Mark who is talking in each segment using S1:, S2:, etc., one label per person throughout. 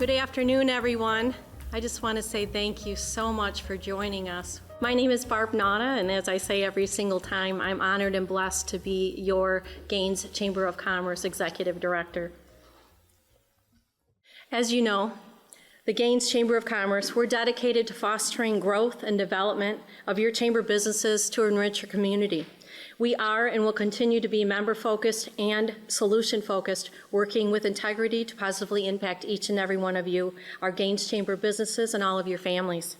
S1: Good afternoon, everyone. I just want to say thank you so much for joining us. My name is Barb Nauta, and as I say every single time, I'm honored and blessed to be your Gaines Chamber of Commerce Executive Director. As you know, the Gaines Chamber of Commerce, we're dedicated to fostering growth and development of your chamber businesses to enrich your community. We are and will continue to be member-focused and solution-focused, working with integrity to positively impact each and every one of you, our Gaines Chamber businesses, and all of your families.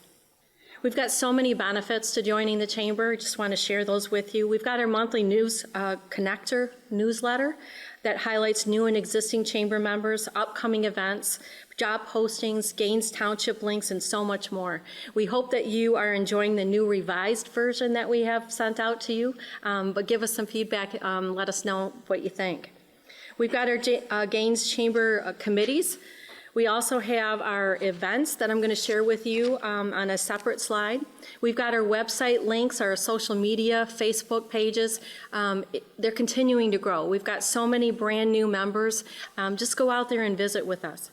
S1: We've got so many benefits to joining the Chamber. I just want to share those with you. We've got our monthly news connector newsletter that highlights new and existing Chamber members, upcoming events, job postings, Gaines Township links, and so much more. We hope that you are enjoying the new revised version that we have sent out to you, but give us some feedback, let us know what you think. We've got our Gaines Chamber committees. We also have our events that I'm going to share with you on a separate slide. We've got our website links, our social media, Facebook pages. They're continuing to grow. We've got so many brand new members. Just go out there and visit with us.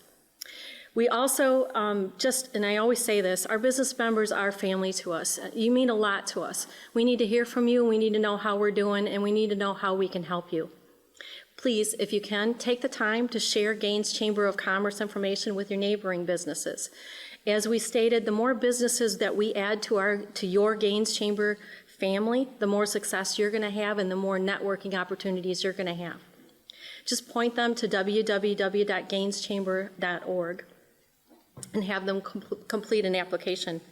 S1: We also, and I always say this, our business members are family to us. You mean a lot to us. We need to hear from you, we need to know how we're doing, and we need to know how we can help you. Please, if you can, take the time to share Gaines Chamber of Commerce information with your neighboring businesses. As we stated, the more businesses that we add to your Gaines Chamber family, the more success you're going to have and the more networking opportunities you're going to have. Just point them to www.gaineschamber.org and have them complete an application.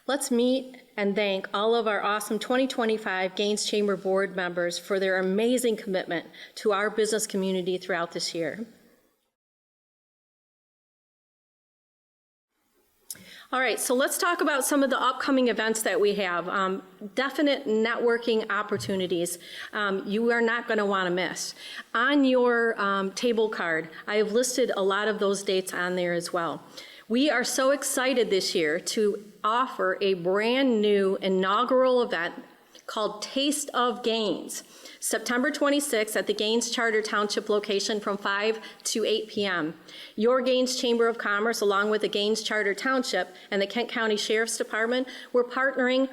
S1: Let's meet and thank all of our awesome 2025 Gaines Chamber board members for their amazing commitment to our business community throughout this year. All right, so let's talk about some of the upcoming events that we have. Definite networking opportunities you are not going to want to miss. On your table card, I have listed a lot of those dates on there as well. We are so excited this year to offer a brand new inaugural event called Taste of Gaines, September 26th at the Gaines Charter Township location from 5 to 8 p.m. Your Gaines Chamber of Commerce, along with the Gaines Charter Township and the Kent County Sheriff's Department, we're partnering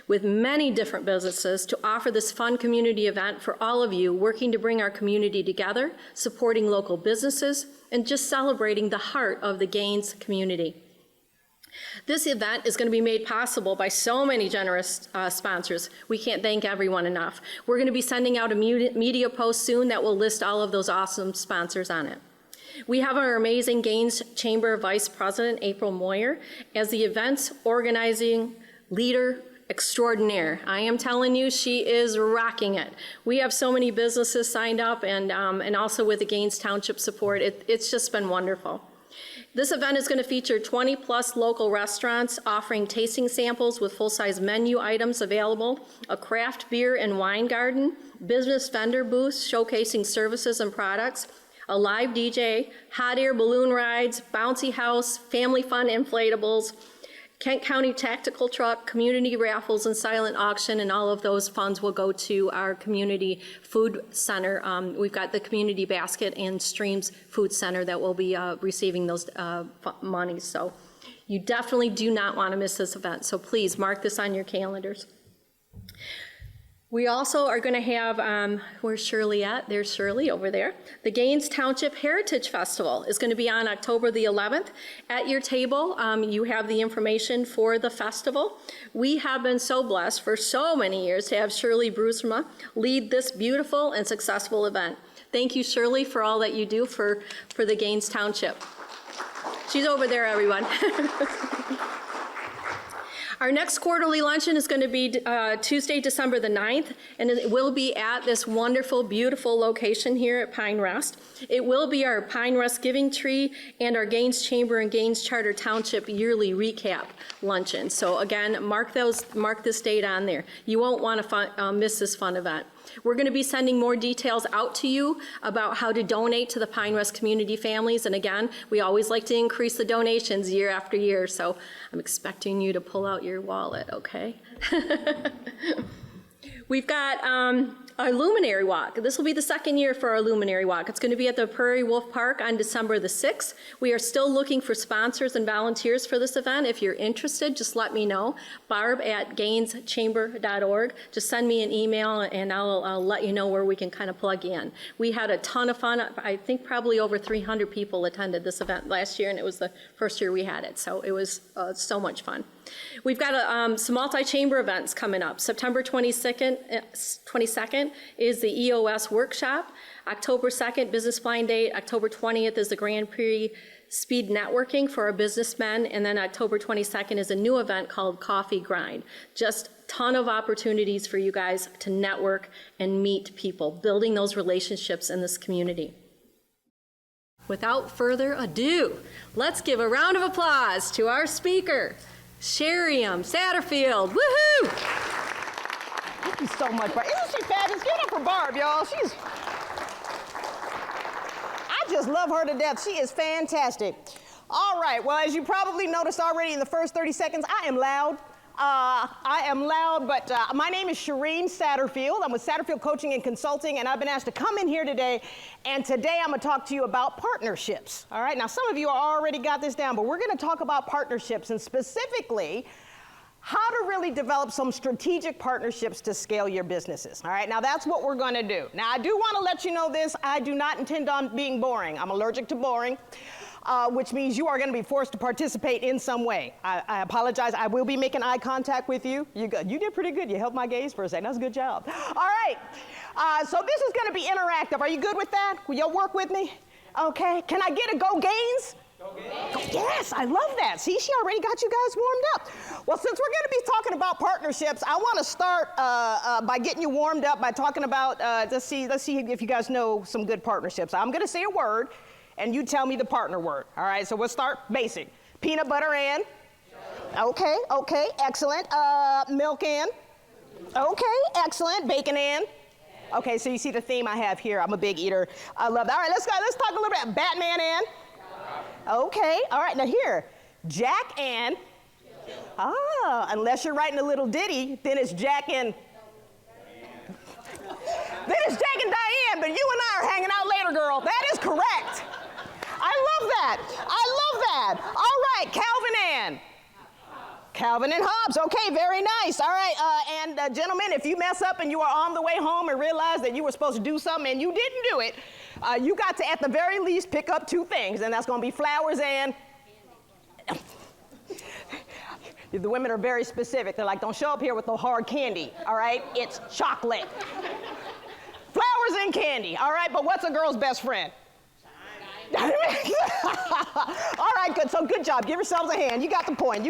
S1: with many different businesses to offer this fun community event for all of you, working to bring our community together, supporting local businesses, and just celebrating the heart of the Gaines community. This event is going to be made possible by so many generous sponsors. We can't thank everyone enough. We're going to be sending out a media post soon that will list all of those awesome sponsors on it. We have our amazing Gaines Chamber Vice President, April Moyer, as the event's organizing leader extraordinaire. I am telling you, she is rocking it. We have so many businesses signed up, and also with the Gaines Township support, it's just been wonderful. This event is going to feature 20 plus local restaurants offering tasting samples with full-size menu items available, a craft beer and wine garden, business vendor booths showcasing services and products, a live DJ, hot air balloon rides, bouncy house, family fun inflatables, Kent County Tactical Truck, community raffles, and silent auction, and all of those funds will go to our community food center. We've got the Community Basket and Streams Food Center that will be receiving those monies. So you definitely do not want to miss this event. So please mark this on your calendars. We also are going to have, where's Shirley at? There's Shirley over there. The Gaines Township Heritage Festival is going to be on October the 11th. At your table, you have the information for the festival. We have been so blessed for so many years to have Shirley Brusma lead this beautiful and successful event. Thank you, Shirley, for all that you do for the Gaines Township. She's over there, everyone. Our next quarterly luncheon is going to be Tuesday, December the 9th, and it will be at this wonderful, beautiful location here at Pine Rest. It will be our Pine Rest Giving Tree and our Gaines Chamber and Gaines Charter Township yearly recap luncheon. So again, mark this date on there. You won't want to miss this fun event. We're going to be sending more details out to you about how to donate to the Pine Rest community families. And again, we always like to increase the donations year after year. So I'm expecting you to pull out your wallet, okay? We've got Our Luminary Walk. This will be the second year for our Luminary Walk. It's going to be at the Prairie Wolf Park on December the 6th. We are still looking for sponsors and volunteers for this event. If you're interested, just let me know. barb@gainschamber.org. Just send me an email and I'll let you know where we can kind of plug in. We had a ton of fun. I think probably over 300 people attended this event last year, and it was the first year we had it, so it was so much fun. We've got some multi-chamber events coming up. September 22nd is the EOS workshop. October 2nd, business blind date. October 20th is the Grand Prix speed networking for our businessmen. And then October 22nd is a new event called Coffee Grind. Just ton of opportunities for you guys to network and meet people, building those relationships in this community. Without further ado, let's give a round of applause to our speaker, Shariem Saterfield. Woohoo!
S2: Thank you so much, Barb. Isn't she fabulous? Give it up for Barb, y'all. I just love her to death. She is fantastic. All right, well, as you probably noticed already in the first 30 seconds, I am loud. But my name is Shariem Saterfield. I'm with Saterfield Coaching and Consulting, and I've been asked to come in here today, and today I'm going to talk to you about partnerships. All right, now some of you already got this down, but we're going to talk about partnerships, and specifically how to really develop some strategic partnerships to scale your businesses. All right, now that's what we're going to do. Now, I do want to let you know this. I do not intend on being boring. I'm allergic to boring. Which means you are going to be forced to participate in some way. I apologize. I will be making eye contact with you. You did pretty good. You held my gaze for a second. That's a good job. All right. So this is going to be interactive. Are you good with that? Will y'all work with me? Okay. Can I get a go Gaines? Go Gaines. Yes, I love that. See, she already got you guys warmed up. Well, since we're going to be talking about partnerships, I want to start by getting you warmed up by talking about, let's see if you guys know some good partnerships. I'm going to say a word, and you tell me the partner word. All right, so we'll start basic. Peanut butter and? Okay, excellent. Milk and? Okay, excellent. Bacon and? Okay, so you see the theme I have here. I'm a big eater. I love that. All right, let's talk a little bit about Batman and? Okay, all right, now here. Jack and? Unless you're writing a little ditty, then it's Jack and? Then it's Jack and Diane, but you and I are hanging out later, girl. That is correct. I love that. All right, Calvin and Hobbes. Okay, very nice. All right, and gentlemen, if you mess up and you are on the way home and realize that you were supposed to do something and you didn't do it, you got to, at the very least, pick up two things, and that's going to be flowers and the women are very specific. They're like, don't show up here with no hard candy, all right? It's chocolate. Flowers and candy, all right? But what's a girl's best friend? All right, good. So good job. Give yourselves a hand. You got the point.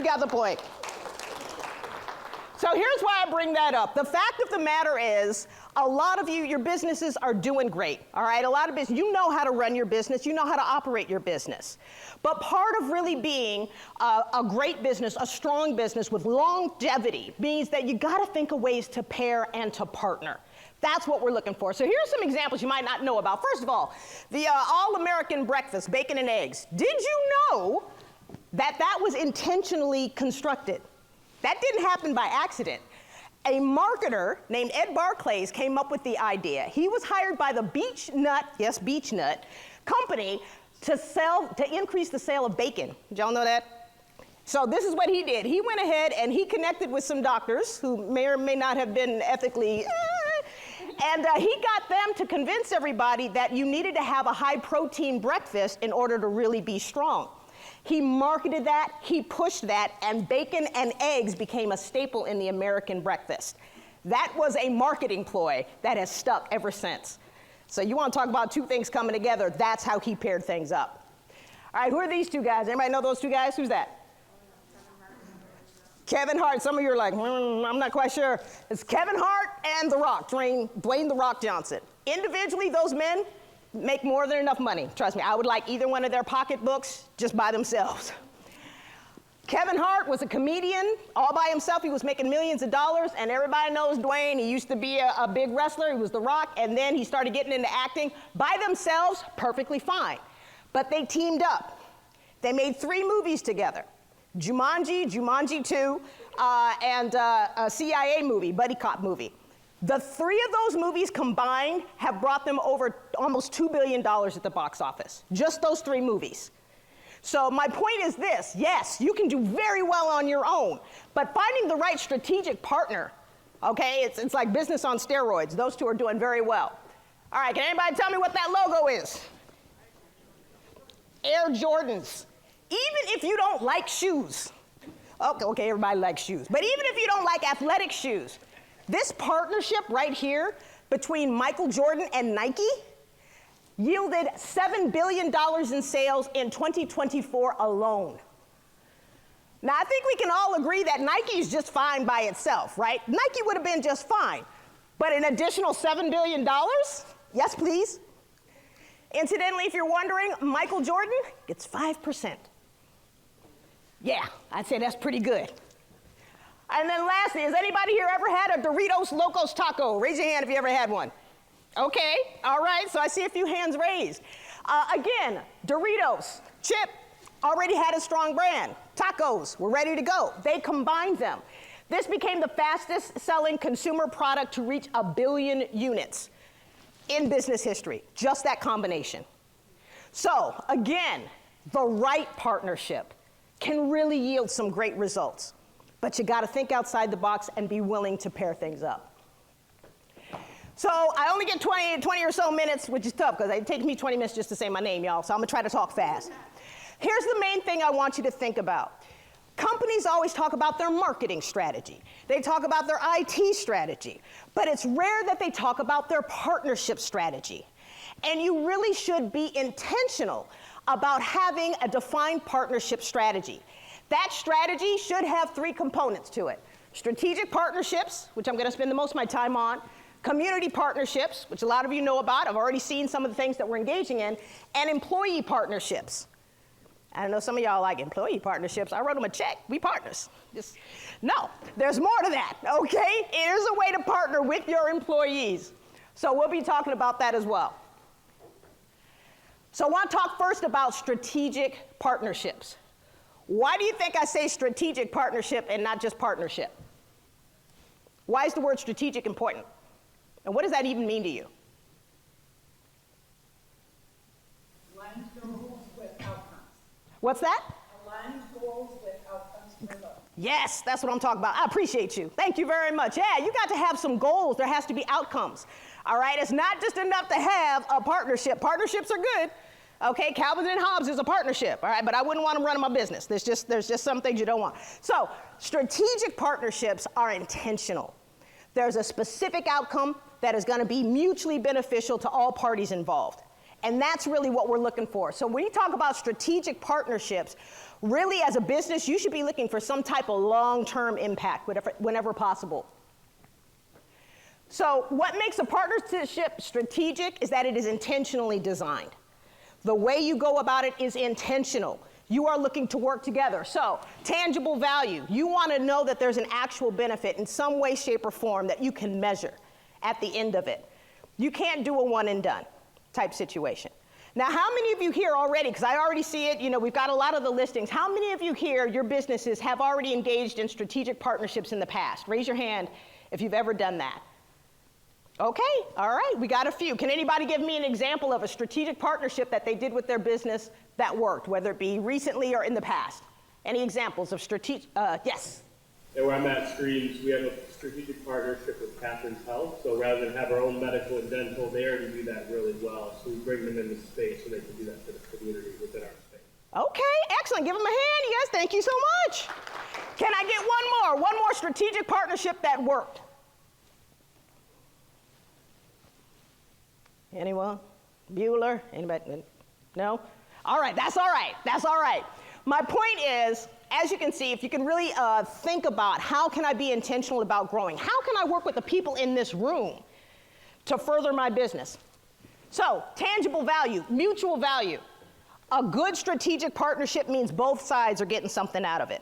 S2: So here's why I bring that up. The fact of the matter is, a lot of you, your businesses are doing great, all right? A lot of business, you know how to run your business, you know how to operate your business. But part of really being a great business, a strong business with longevity, means that you gotta think of ways to pair and to partner. That's what we're looking for. So here's some examples you might not know about. First of all, the all-American breakfast, bacon and eggs. Did you know that that was intentionally constructed? That didn't happen by accident. A marketer named Ed Barclays came up with the idea. He was hired by the Beech Nut company to increase the sale of bacon. Did y'all know that? So this is what he did. He went ahead and he connected with some doctors who may or may not have been ethically, and he got them to convince everybody that you needed to have a high protein breakfast in order to really be strong. He marketed that, he pushed that, and bacon and eggs became a staple in the American breakfast. That was a marketing ploy that has stuck ever since. So you want to talk about two things coming together, that's how he paired things up. All right, who are these two guys? Anybody know those two guys? Who's that? Kevin Hart. Some of you are like, I'm not quite sure. It's Kevin Hart and The Rock, Dwayne The Rock Johnson. Individually, those men make more than enough money. Trust me, I would like either one of their pocketbooks just by themselves. Kevin Hart was a comedian all by himself. He was making millions of dollars, and everybody knows Dwayne. He used to be a big wrestler. He was The Rock, and then he started getting into acting. By themselves, perfectly fine. But they teamed up. They made 3 movies together. Jumanji 2, and a CIA movie, buddy cop movie. The three of those movies combined have brought them over almost $2 billion at the box office. Just those three movies. So my point is this, yes, you can do very well on your own, but finding the right strategic partner, okay, it's like business on steroids. Those two are doing very well. All right, can anybody tell me what that logo is? Air Jordans. Even if you don't like shoes, okay, everybody likes shoes, but even if you don't like athletic shoes, this partnership right here between Michael Jordan and Nike yielded $7 billion in sales in 2024 alone. Now, I think we can all agree that Nike is just fine by itself, right? Nike would have been just fine, but an additional $7 billion? Yes, please. Incidentally, if you're wondering, Michael Jordan gets 5%. Yeah, I'd say that's pretty good. And then lastly, has anybody here ever had a Doritos Locos Taco? Raise your hand if you ever had one. Okay, all right, so I see a few hands raised. Again, Doritos, chip, already had a strong brand. Tacos, we're ready to go. They combined them. This became the fastest selling consumer product to reach 1 billion units in business history, just that combination. So again, the right partnership can really yield some great results, but you gotta think outside the box and be willing to pair things up. So I only get 20 or so minutes, which is tough because it takes me 20 minutes just to say my name, y'all, so I'm gonna try to talk fast. Here's the main thing I want you to think about. Companies always talk about their marketing strategy. They talk about their IT strategy, but it's rare that they talk about their partnership strategy. And you really should be intentional about having a defined partnership strategy. That strategy should have 3 components to it. Strategic partnerships, which I'm gonna spend the most of my time on, community partnerships, which a lot of you know about, I've already seen some of the things that we're engaging in, and employee partnerships. I know some of y'all like employee partnerships. I wrote them a check, we partners. No, there's more to that, okay? There's a way to partner with your employees. So we'll be talking about that as well. So I want to talk first about strategic partnerships. Why do you think I say strategic partnership and not just partnership? Why is the word strategic important? And what does that even mean to you?
S3: Aligned goals with outcomes.
S2: What's that?
S3: Aligned goals with outcomes for both.
S2: Yes, that's what I'm talking about. I appreciate you. Thank you very much. Yeah, you got to have some goals. There has to be outcomes. All right, it's not just enough to have a partnership. Partnerships are good. Okay, Calvin and Hobbes is a partnership, all right, but I wouldn't want them running my business. There's just some things you don't want. So strategic partnerships are intentional. There's a specific outcome that is going to be mutually beneficial to all parties involved. And that's really what we're looking for. So when you talk about strategic partnerships, really as a business, you should be looking for some type of long-term impact whenever possible. So what makes a partnership strategic is that it is intentionally designed. The way you go about it is intentional. You are looking to work together. So, tangible value. You want to know that there's an actual benefit in some way, shape, or form that you can measure at the end of it. You can't do a one and done type situation. Now, how many of you here already, because I already see it, you know, we've got a lot of the listings. How many of you here, your businesses, have already engaged in strategic partnerships in the past? Raise your hand if you've ever done that. Okay, all right, we got a few. Can anybody give me an example of a strategic partnership that they did with their business that worked, whether it be recently or in the past? Any examples of strategic, yes?
S4: Yeah, where I'm at Streams, we have a strategic partnership with Catherine's Health. So rather than have our own medical and dental, they already do that really well. So we bring them into space so they can do that for the community within our space.
S2: Okay, excellent. Give them a hand, you guys. Thank you so much. Can I get one more strategic partnership that worked? Anyone? Bueller? Anybody? No? All right, that's all right. That's all right. My point is, as you can see, if you can really think about how can I be intentional about growing? How can I work with the people in this room to further my business? So, tangible value, mutual value. A good strategic partnership means both sides are getting something out of it.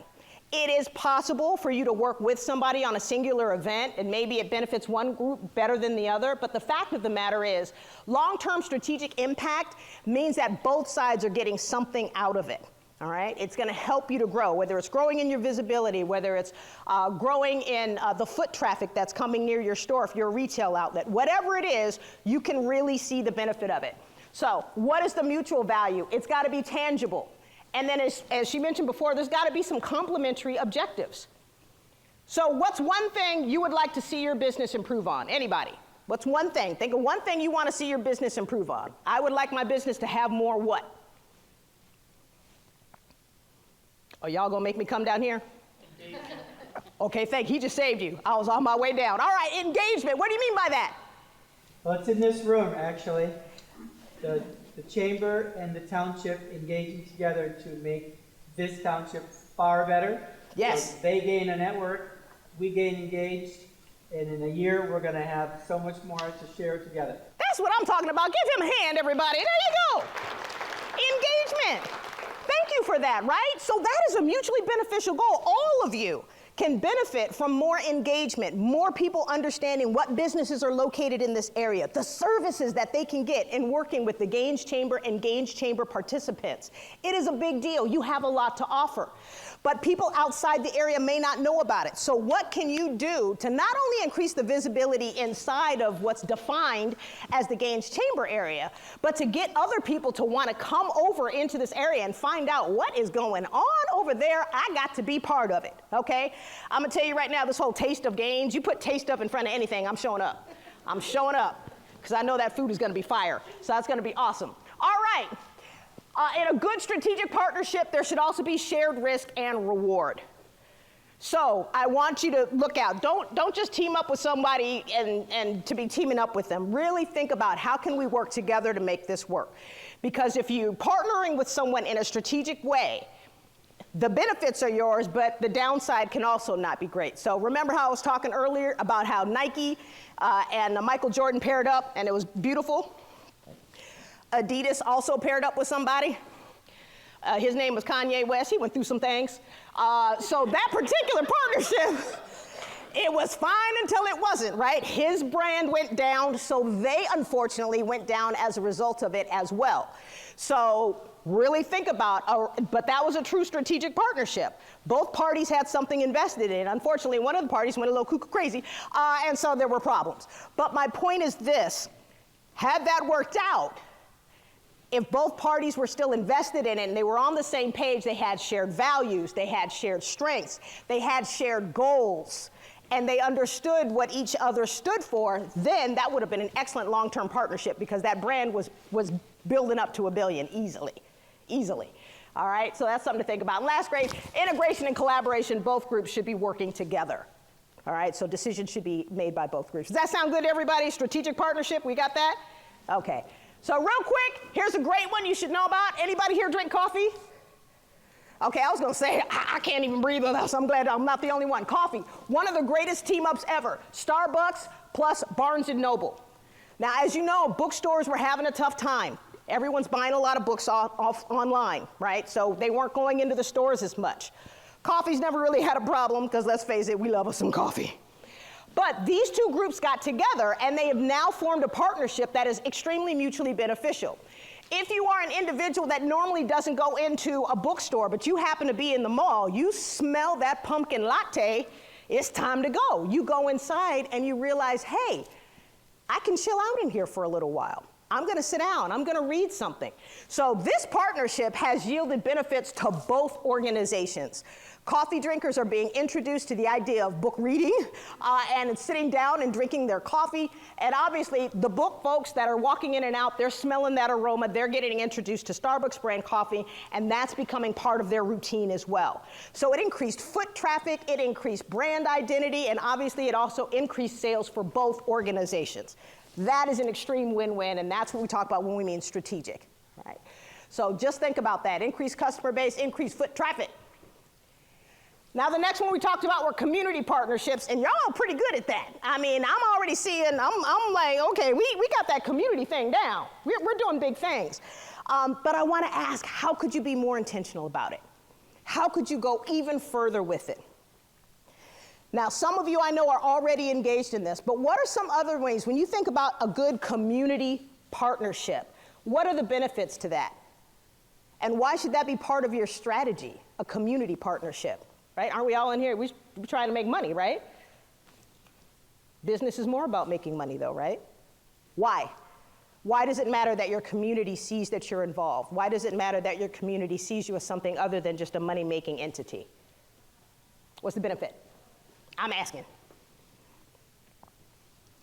S2: It is possible for you to work with somebody on a singular event, and maybe it benefits one group better than the other, but the fact of the matter is, long-term strategic impact means that both sides are getting something out of it. All right, it's going to help you to grow, whether it's growing in your visibility, whether it's growing in the foot traffic that's coming near your store if you're a retail outlet. Whatever it is, you can really see the benefit of it. So what is the mutual value? It's got to be tangible. And then as she mentioned before, there's got to be some complementary objectives. So what's one thing you would like to see your business improve on? Anybody? What's one thing? Think of one thing you want to see your business improve on. I would like my business to have more what? Oh, y'all gonna make me come down here? Engagement. Okay, thank you. He just saved you. I was on my way down. All right, engagement. What do you mean by that?
S5: Well, it's in this room, actually. The chamber and the township engaging together to make this township far better.
S2: Yes.
S5: So they gain a network, we gain engaged, and in a year we're going to have so much more to share together.
S2: That's what I'm talking about. Give him a hand, everybody. There you go. Engagement. Thank you for that, right? So that is a mutually beneficial goal. All of you can benefit from more engagement, more people understanding what businesses are located in this area, the services that they can get in working with the Gaines Chamber and Gaines Chamber participants. It is a big deal. You have a lot to offer. But people outside the area may not know about it. So what can you do to not only increase the visibility inside of what's defined as the Gaines Chamber area, but to get other people to want to come over into this area and find out what is going on over there? I got to be part of it, okay? I'm going to tell you right now, this whole Taste of Gaines, you put Taste Up in front of anything, I'm showing up. I'm showing up because I know that food is going to be fire. So that's going to be awesome. All right. In a good strategic partnership, there should also be shared risk and reward. So I want you to look out. Don't just team up with somebody and to be teaming up with them. Really think about how can we work together to make this work. Because if you're partnering with someone in a strategic way, the benefits are yours, but the downside can also not be great. So remember how I was talking earlier about how Nike and Michael Jordan paired up, and it was beautiful? Adidas also paired up with somebody. His name was Kanye West. He went through some things. So that particular partnership, it was fine until it wasn't, right? His brand went down, so they unfortunately went down as a result of it as well. So really think about, but that was a true strategic partnership. Both parties had something invested in. Unfortunately, one of the parties went a little cuckoo crazy, and so there were problems. But my point is this, had that worked out, if both parties were still invested in it and they were on the same page, they had shared values, they had shared strengths, they had shared goals, and they understood what each other stood for, then that would have been an excellent long-term partnership because that brand was building up to $1 billion easily. All right, so that's something to think about. And last grade, integration and collaboration, both groups should be working together. All right, so decisions should be made by both groups. Does that sound good to everybody? Strategic partnership, we got that? Okay. So real quick, here's a great one you should know about. Anybody here drink coffee? Okay, I was gonna say, I can't even breathe on that, so I'm glad I'm not the only one. Coffee, one of the greatest team-ups ever. Starbucks plus Barnes & Noble. Now, as you know, bookstores were having a tough time. Everyone's buying a lot of books off online, right? So they weren't going into the stores as much. Coffee's never really had a problem, because let's face it, we love us some coffee. But these two groups got together, and they have now formed a partnership that is extremely mutually beneficial. If you are an individual that normally doesn't go into a bookstore, but you happen to be in the mall, you smell that pumpkin latte, it's time to go. You go inside, and you realize, hey, I can chill out in here for a little while. I'm going to sit down. I'm going to read something. So this partnership has yielded benefits to both organizations. Coffee drinkers are being introduced to the idea of book reading and sitting down and drinking their coffee. And obviously, the book folks that are walking in and out, they're smelling that aroma. They're getting introduced to Starbucks brand coffee, and that's becoming part of their routine as well. So it increased foot traffic, it increased brand identity, and obviously it also increased sales for both organizations. That is an extreme win-win, and that's what we talk about when we mean strategic, right? So just think about that. Increased customer base, increased foot traffic. Now, the next one we talked about were community partnerships, and y'all are pretty good at that. I mean, I'm already seeing, I'm like, okay, we got that community thing down. We're doing big things. But I want to ask, how could you be more intentional about it? How could you go even further with it? Now, some of you I know are already engaged in this, but what are some other ways, when you think about a good community partnership, what are the benefits to that? And why should that be part of your strategy, a community partnership, right? Aren't we all in here? We're trying to make money, right? Business is more about making money though, right? Why? Why does it matter that your community sees that you're involved? Why does it matter that your community sees you as something other than just a money-making entity? What's the benefit? I'm asking.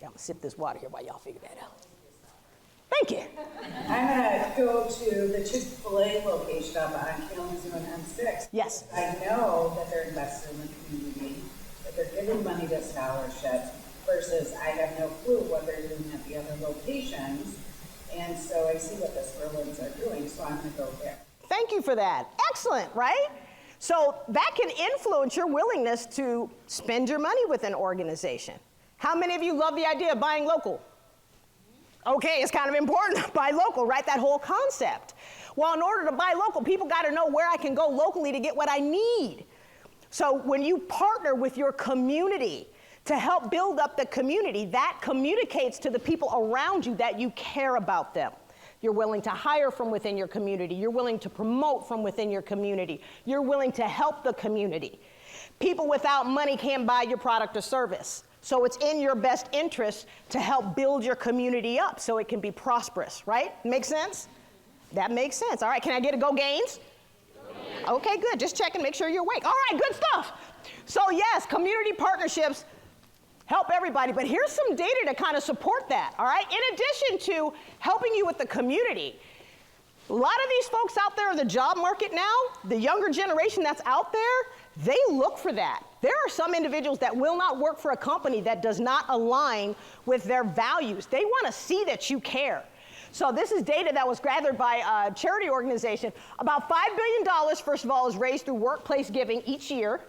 S2: I'm gonna sip this water here while y'all figure that out. Thank you.
S3: I'm gonna go to the Chick-fil-A location up on Kalamazoo and M6.
S2: Yes.
S3: I know that they're invested in the community, that they're giving money to scholarships, versus I have no clue what they're doing at the other locations. And so I see what the Sperlins are doing, so I'm gonna go there.
S2: Thank you for that. Excellent, right? So that can influence your willingness to spend your money with an organization. How many of you love the idea of buying local? Okay, it's kind of important to buy local, right? That whole concept. Well, in order to buy local, people got to know where I can go locally to get what I need. So when you partner with your community to help build up the community, that communicates to the people around you that you care about them. You're willing to hire from within your community. You're willing to promote from within your community. You're willing to help the community. People without money can't buy your product or service. So it's in your best interest to help build your community up so it can be prosperous, right? Make sense? That makes sense. All right, can I get a go Gaines? Okay, good. Just checking, make sure you're awake. All right, good stuff. So yes, community partnerships help everybody, but here's some data to kind of support that, all right? In addition to helping you with the community, a lot of these folks out there in the job market now, the younger generation that's out there, they look for that. There are some individuals that will not work for a company that does not align with their values. They want to see that you care. So this is data that was gathered by a charity organization. About $5 billion, first of all, is raised through workplace giving each year.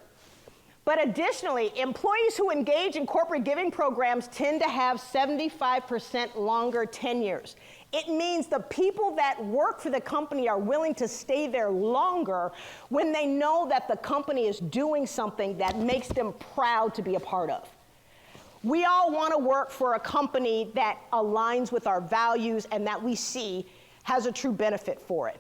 S2: But additionally, employees who engage in corporate giving programs tend to have 75% longer tenures. It means the people that work for the company are willing to stay there longer when they know that the company is doing something that makes them proud to be a part of. We all want to work for a company that aligns with our values and that we see has a true benefit for it.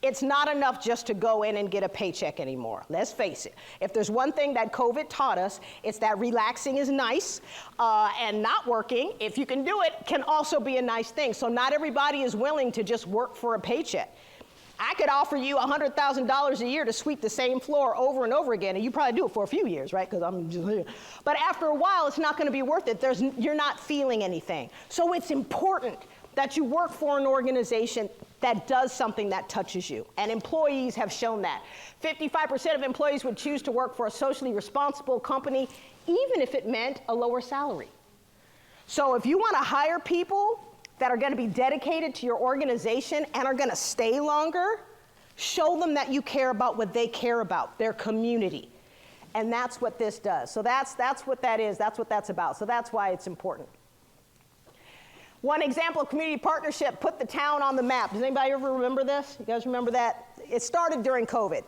S2: It's not enough just to go in and get a paycheck anymore. Let's face it. If there's one thing that COVID taught us, it's that relaxing is nice, and not working, if you can do it, can also be a nice thing. So not everybody is willing to just work for a paycheck. I could offer you $100,000 a year to sweep the same floor over and over again, and you probably do it for a few years, right? Because I'm just here. But after a while, it's not going to be worth it. You're not feeling anything. So it's important that you work for an organization that does something that touches you. And employees have shown that. 55% of employees would choose to work for a socially responsible company, even if it meant a lower salary. So if you want to hire people that are going to be dedicated to your organization and are going to stay longer, show them that you care about what they care about, their community. And that's what this does. So that's what that is. That's what that's about. So that's why it's important. One example of community partnership put the town on the map. Does anybody ever remember this? You guys remember that? It started during COVID.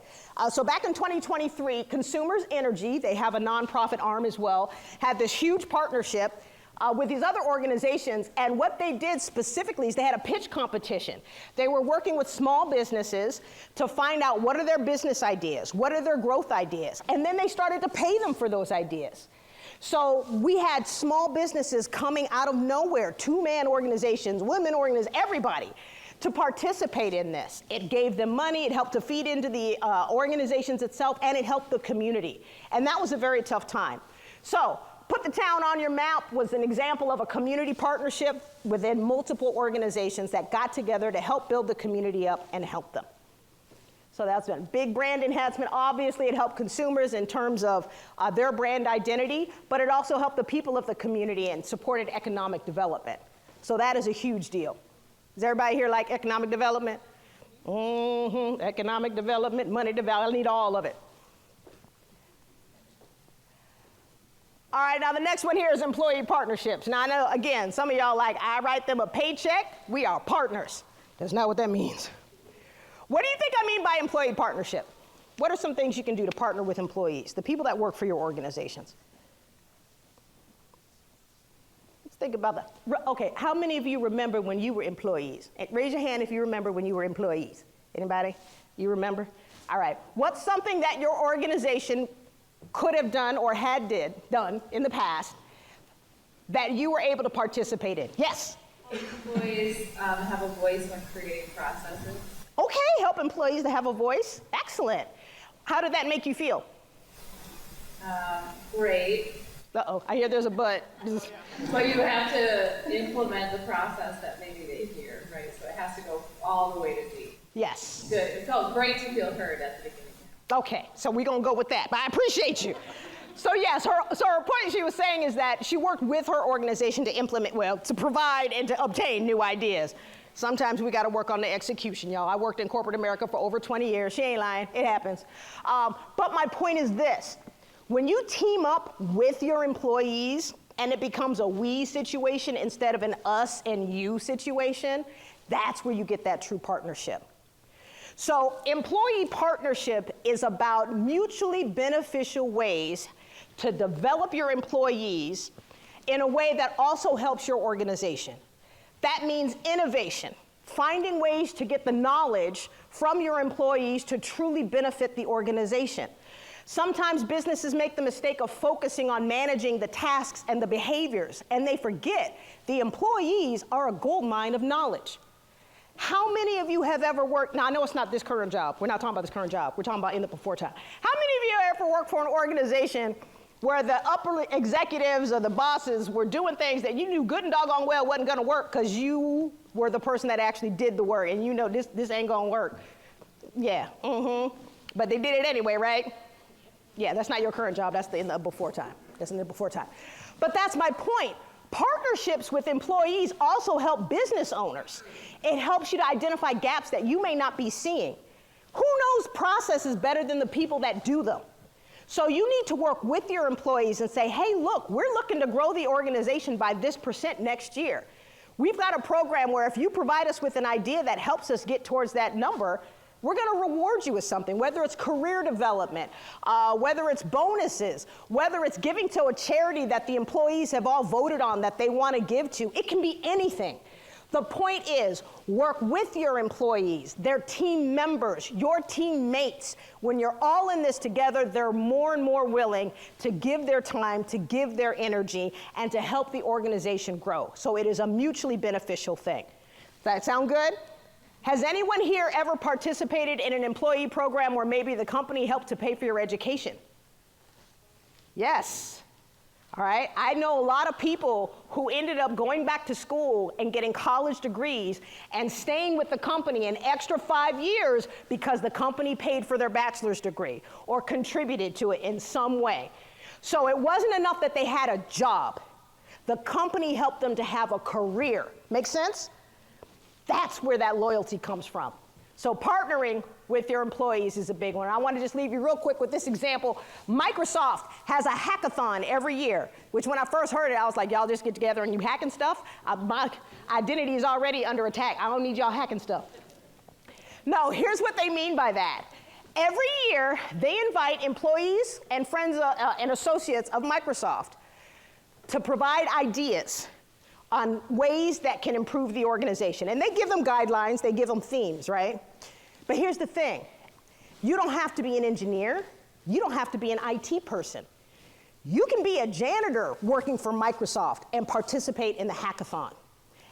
S2: So back in 2023, Consumers Energy, they have a nonprofit arm as well, had this huge partnership with these other organizations. And what they did specifically is they had a pitch competition. They were working with small businesses to find out what are their business ideas, what are their growth ideas. And then they started to pay them for those ideas. So we had small businesses coming out of nowhere, two-man organizations, women organizations, everybody, to participate in this. It gave them money, it helped to feed into the organizations itself, and it helped the community. And that was a very tough time. So Put the Town on Your Map was an example of a community partnership within multiple organizations that got together to help build the community up and help them. So that's been big brand enhancement. Obviously, it helped consumers in terms of their brand identity, but it also helped the people of the community and supported economic development. So that is a huge deal. Does everybody here like economic development? Economic development, money development, I need all of it. All right, now the next one here is employee partnerships. Now I know, again, some of y'all like, I write them a paycheck, we are partners. That's not what that means. What do you think I mean by employee partnership? What are some things you can do to partner with employees, the people that work for your organizations? Let's think about that. Okay, how many of you remember when you were employees? Raise your hand if you remember when you were employees. Anybody? You remember? All right. What's something that your organization could have done or had done in the past that you were able to participate in? Yes?
S6: Employees have a voice when creating processes.
S2: Okay, help employees to have a voice. Excellent. How did that make you feel?
S6: Great.
S2: Uh-oh, I hear there's a but.
S6: But you have to implement the process that maybe they hear, right? So it has to go all the way to D.
S2: Yes.
S6: Good. It felt great to feel heard at the beginning.
S2: Okay, so we're gonna go with that, but I appreciate you. So yes, her point she was saying is that she worked with her organization to implement, well, to provide and to obtain new ideas. Sometimes we gotta work on the execution, y'all. I worked in corporate America for over 20 years. She ain't lying, it happens. But my point is this, when you team up with your employees and it becomes a we situation instead of an us and you situation, that's where you get that true partnership. So employee partnership is about mutually beneficial ways to develop your employees in a way that also helps your organization. That means innovation, finding ways to get the knowledge from your employees to truly benefit the organization. Sometimes businesses make the mistake of focusing on managing the tasks and the behaviors, and they forget the employees are a gold mine of knowledge. How many of you have ever worked, now I know it's not this current job, we're not talking about this current job, we're talking about in the before time. How many of you ever worked for an organization where the upper executives or the bosses were doing things that you knew good and doggone well wasn't gonna work because you were the person that actually did the work and you know this ain't gonna work? Yeah, but they did it anyway, right? Yeah, that's not your current job, that's in the before time. That's in the before time. But that's my point. Partnerships with employees also help business owners. It helps you to identify gaps that you may not be seeing. Who knows processes better than the people that do them? So you need to work with your employees and say, hey, look, we're looking to grow the organization by this % next year. We've got a program where if you provide us with an idea that helps us get towards that number, we're going to reward you with something, whether it's career development, whether it's bonuses, whether it's giving to a charity that the employees have all voted on that they want to give to. It can be anything. The point is, work with your employees, their team members, your teammates. When you're all in this together, they're more and more willing to give their time, to give their energy, and to help the organization grow. So it is a mutually beneficial thing. Does that sound good? Has anyone here ever participated in an employee program where maybe the company helped to pay for your education? Yes. All right. I know a lot of people who ended up going back to school and getting college degrees and staying with the company an extra 5 years because the company paid for their bachelor's degree or contributed to it in some way. So it wasn't enough that they had a job. The company helped them to have a career. Make sense? That's where that loyalty comes from. So partnering with your employees is a big one. I want to just leave you real quick with this example. Microsoft has a hackathon every year, which when I first heard it, I was like, y'all just get together and you hacking stuff? My identity is already under attack. I don't need y'all hacking stuff. No, here's what they mean by that. Every year, they invite employees and friends and associates of Microsoft to provide ideas on ways that can improve the organization. And they give them guidelines, they give them themes, right? But here's the thing. You don't have to be an engineer. You don't have to be an IT person. You can be a janitor working for Microsoft and participate in the hackathon.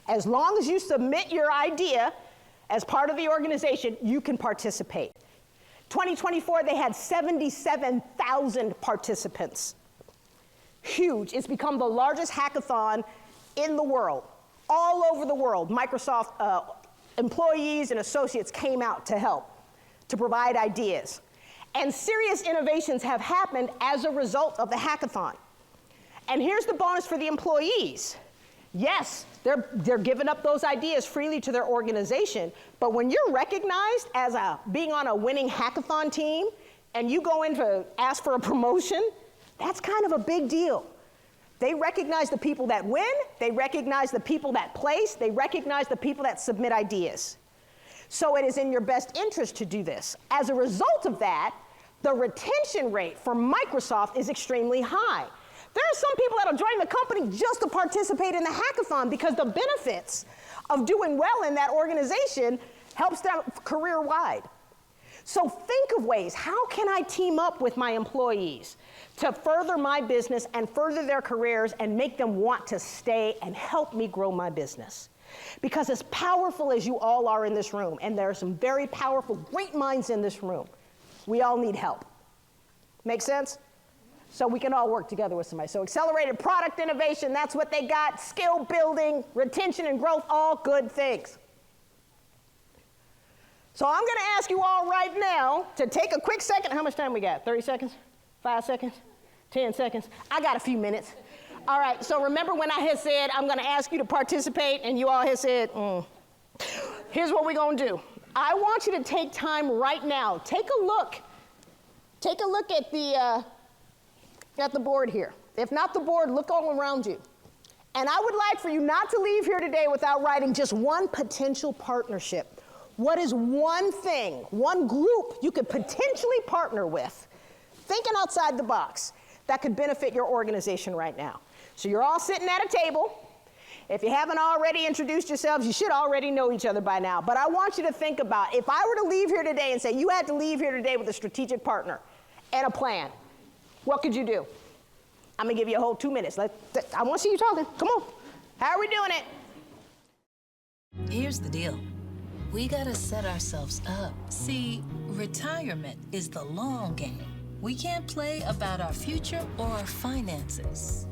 S2: As long as you submit your idea as part of the organization, you can participate. 2024, they had 77,000 participants. Huge. It's become the largest hackathon in the world, all over the world. Microsoft employees and associates came out to help, to provide ideas. And serious innovations have happened as a result of the hackathon. And here's the bonus for the employees. Yes, they're giving up those ideas freely to their organization, but when you're recognized as being on a winning hackathon team and you go in to ask for a promotion, that's kind of a big deal. They recognize the people that win, they recognize the people that place, they recognize the people that submit ideas. So it is in your best interest to do this. As a result of that, the retention rate for Microsoft is extremely high. There are some people that'll join the company just to participate in the hackathon because the benefits of doing well in that organization helps them career-wide. So think of ways, how can I team up with my employees to further my business and further their careers and make them want to stay and help me grow my business? Because as powerful as you all are in this room, and there are some very powerful, great minds in this room, we all need help. Make sense? So we can all work together with somebody. So accelerated product innovation, that's what they got. Skill building, retention and growth, all good things. So I'm going to ask you all right now to take a quick second. How much time we got? 30 seconds? 5 seconds? 10 seconds? I got a few minutes. All right, so remember when I had said I'm going to ask you to participate and you all had said, Here's what we're going to do. I want you to take time right now. Take a look. Take a look at the board here. If not the board, look all around you. And I would like for you not to leave here today without writing just one potential partnership. What is one thing, one group you could potentially partner with, thinking outside the box, that could benefit your organization right now? So you're all sitting at a table. If you haven't already introduced yourselves, you should already know each other by now. But I want you to think about, if I were to leave here today and say you had to leave here today with a strategic partner and a plan, what could you do? I'm going to give you a whole 2 minutes. I want to see you talking. Come on. How are we doing it?
S7: Here's the deal. We gotta set ourselves up. See, retirement is the long game. We can't play about our future or our finances.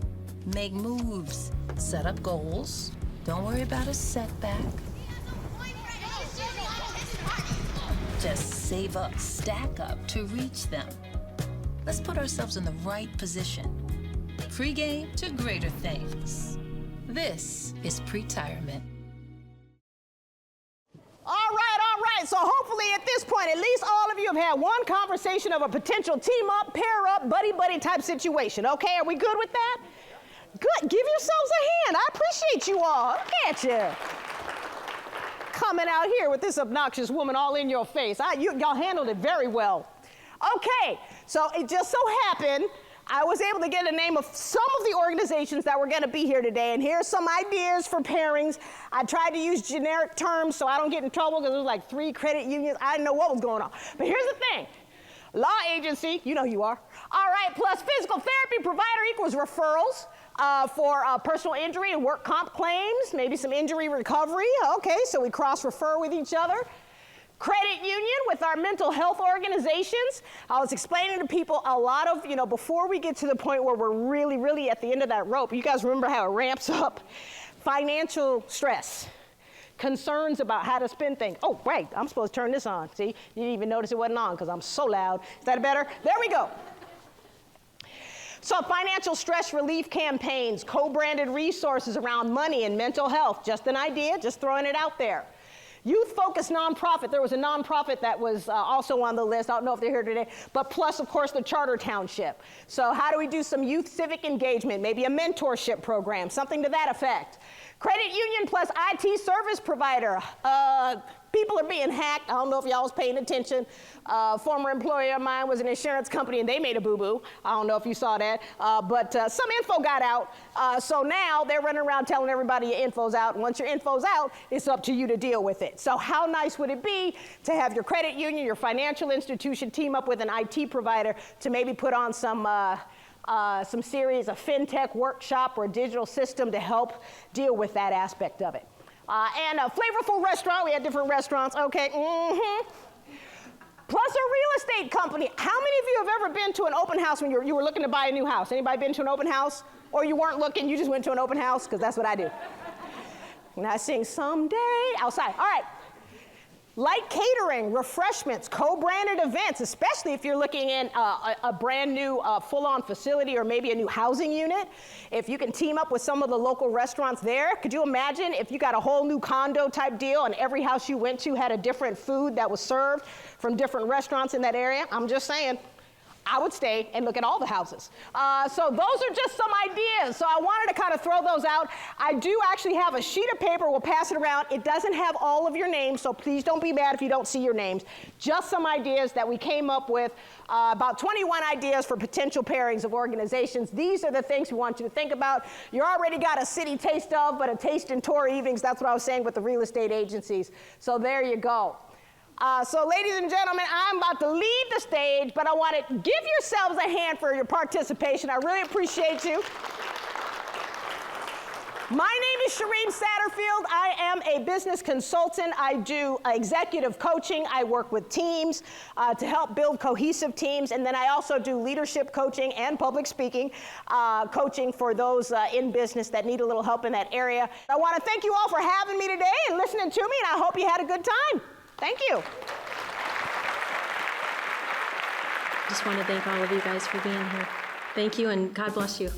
S7: Make moves, set up goals. Don't worry about a setback. Just save up, stack up to reach them. Let's put ourselves in the right position. Free game to greater things. This is pre-tirement.
S2: All right. So hopefully at this point, at least all of you have had one conversation of a potential team up, pair up, buddy type situation. Okay, are we good with that? Good. Give yourselves a hand. I appreciate you all. Look at you. Coming out here with this obnoxious woman all in your face. Y'all handled it very well. Okay, so it just so happened I was able to get a name of some of the organizations that were going to be here today, and here's some ideas for pairings. I tried to use generic terms so I don't get in trouble because there was like 3 credit unions. I didn't know what was going on. But here's the thing. Law agency, you know who you are. All right, plus physical therapy provider equals referrals for personal injury and work comp claims, maybe some injury recovery. Okay, so we cross-refer with each other. Credit union with our mental health organizations. I was explaining to people a lot of, before we get to the point where we're really, really at the end of that rope, you guys remember how it ramps up? Financial stress, concerns about how to spend things. Oh, right, I'm supposed to turn this on. See, you didn't even notice it wasn't on because I'm so loud. Is that better? There we go. So financial stress relief campaigns, co-branded resources around money and mental health. Just an idea, just throwing it out there. Youth-focused nonprofit. There was a nonprofit that was also on the list. I don't know if they're here today. But plus, of course, the charter township. So how do we do some youth civic engagement? Maybe a mentorship program, something to that effect. Credit union plus IT service provider. People are being hacked. I don't know if y'all was paying attention. Former employer of mine was an insurance company, and they made a boo-boo. I don't know if you saw that. But some info got out. So now they're running around telling everybody your info's out. And once your info's out, it's up to you to deal with it. So how nice would it be to have your credit union, your financial institution team up with an IT provider to maybe put on some series of fintech workshop or a digital system to help deal with that aspect of it. And a flavorful restaurant. We had different restaurants. Okay. Plus a real estate company. How many of you have ever been to an open house when you were looking to buy a new house? Anybody been to an open house? Or you weren't looking, you just went to an open house? Because that's what I do. And I sing someday outside. All right. Light catering, refreshments, co-branded events, especially if you're looking in a brand new full-on facility or maybe a new housing unit. If you can team up with some of the local restaurants there, could you imagine if you got a whole new condo type deal and every house you went to had a different food that was served from different restaurants in that area? I'm just saying. I would stay and look at all the houses. So those are just some ideas. So I wanted to kind of throw those out. I do actually have a sheet of paper. We'll pass it around. It doesn't have all of your names, so please don't be mad if you don't see your names. Just some ideas that we came up with, about 21 ideas for potential pairings of organizations. These are the things we want you to think about. You already got a city taste of, but a taste and tour evenings. That's what I was saying with the real estate agencies. So there you go. So ladies and gentlemen, I'm about to leave the stage, but I want to give yourselves a hand for your participation. I really appreciate you. My name is Shariem Saterfield. I am a business consultant. I do executive coaching. I work with teams to help build cohesive teams. And then I also do leadership coaching and public speaking coaching for those in business that need a little help in that area. I want to thank you all for having me today and listening to me, and I hope you had a good time. Thank you.
S1: Just want to thank all of you guys for being here. Thank you, and God bless you.